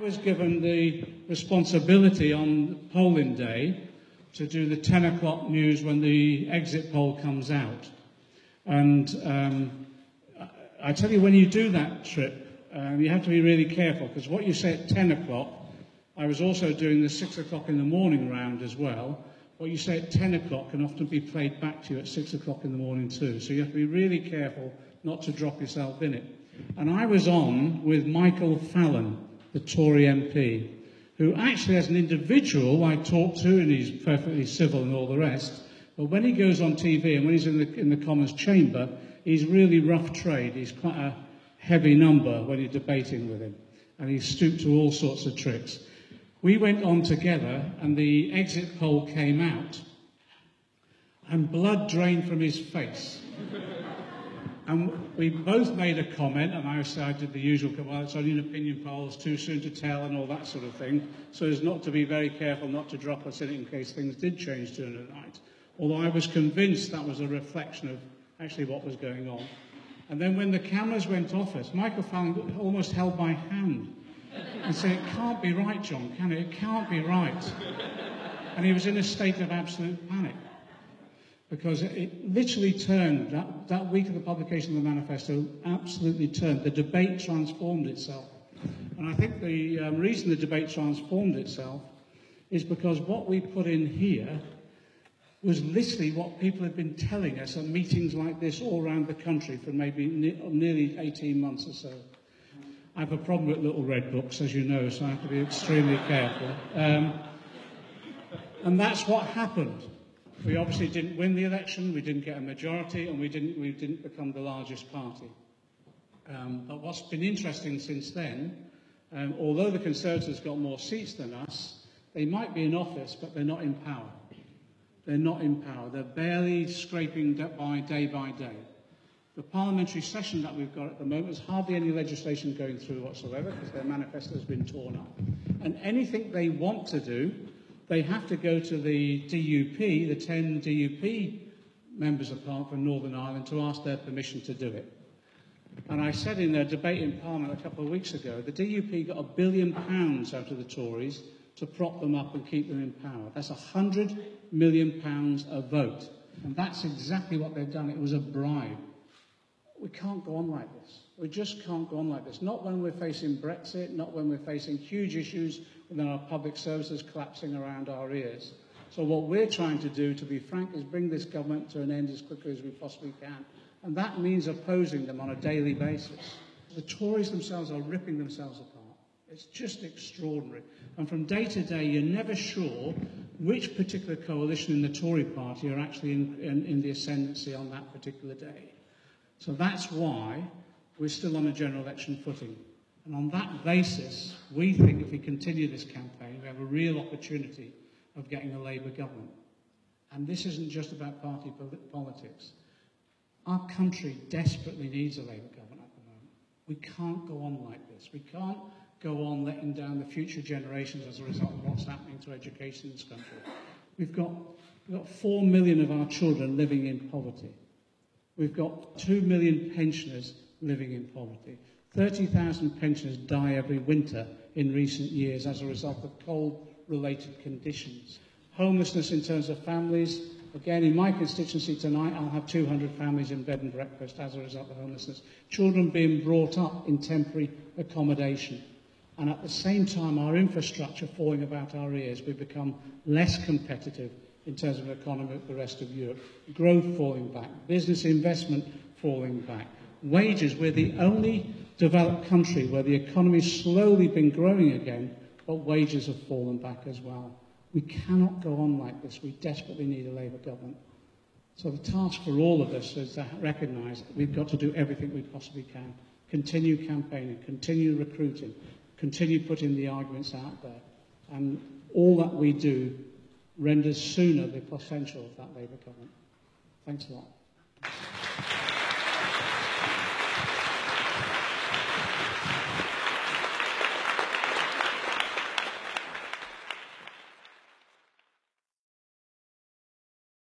was given the responsibility on polling day to do the 10 o'clock news when the exit poll comes out. And I tell you, when you do that trip, you have to be really careful, because what you say at 10 o'clock, I was also doing the 6 o'clock in the morning round as well. What you say at 10 o'clock can often be played back to you at 6 o'clock in the morning too. So you have to be really careful not to drop yourself in it. And I was on with Michael Fallon, the Tory MP, who actually as an individual I talked to, and he's perfectly civil and all the rest, but when he goes on TV and when he's in the Commons chamber, he's really rough trade. He's quite a heavy number when you're debating with him, and he's stooped to all sorts of tricks. We went on together, and the exit poll came out, and blood drained from his face. And we both made a comment, and I did the usual, well, it's only an opinion poll, it's too soon to tell, and all that sort of thing, so as not to be very careful not to drop us in it in case things did change during the night. Although I was convinced that was a reflection of actually what was going on. And then when the cameras went off us, Michael Fallon almost held my hand and said, "It can't be right, John, can it? It can't be right." And he was in a state of absolute panic, because it literally turned, that week of the publication of the manifesto, absolutely turned. The debate transformed itself. And I think the reason the debate transformed itself is because what we put in here was literally what people had been telling us at meetings like this all around the country for maybe nearly 18 months or so. I have a problem with little red books, as you know, so I have to be extremely careful. And that's what happened. We obviously didn't win the election, we didn't get a majority, and we didn't become the largest party. But what's been interesting since then, although the Conservatives got more seats than us, they might be in office, but they're not in power. They're not in power. They're barely scraping by day. The parliamentary session that we've got at the moment, there's hardly any legislation going through whatsoever, because their manifesto has been torn up. And anything they want to do, they have to go to the DUP, the 10 DUP members of Parliament from Northern Ireland, to ask their permission to do it. And I said in a debate in Parliament a couple of weeks ago, the DUP got £1 billion out of the Tories to prop them up and keep them in power. That's £100 million a vote. And that's exactly what they've done. It was a bribe. We can't go on like this. We just can't go on like this. Not when we're facing Brexit, not when we're facing huge issues within our public services collapsing around our ears. So what we're trying to do, to be frank, is bring this government to an end as quickly as we possibly can. And that means opposing them on a daily basis. The Tories themselves are ripping themselves apart. It's just extraordinary. And from day to day, you're never sure which particular coalition in the Tory party are actually in the ascendancy on that particular day. So that's why we're still on a general election footing. And on that basis, we think if we continue this campaign, we have a real opportunity of getting a Labour government. And this isn't just about party politics. Our country desperately needs a Labour government at the moment. We can't go on like this. We can't go on letting down the future generations as a result of what's happening to education in this country. We've got 4 million of our children living in poverty. We've got 2 million pensioners living in poverty. 30,000 pensioners die every winter in recent years as a result of cold-related conditions. Homelessness in terms of families. Again, in my constituency tonight, I'll have 200 families in bed and breakfast as a result of homelessness. Children being brought up in temporary accommodation. And at the same time, our infrastructure falling about our ears. We've become less competitive in terms of economy with the rest of Europe. Growth falling back. Business investment falling back. Wages, we're the only developed country where the economy's slowly been growing again, but wages have fallen back as well. We cannot go on like this. We desperately need a Labour government. So the task for all of us is to recognise that we've got to do everything we possibly can. Continue campaigning, continue recruiting, continue putting the arguments out there. And all that we do renders sooner the potential of that Labour government. Thanks a lot.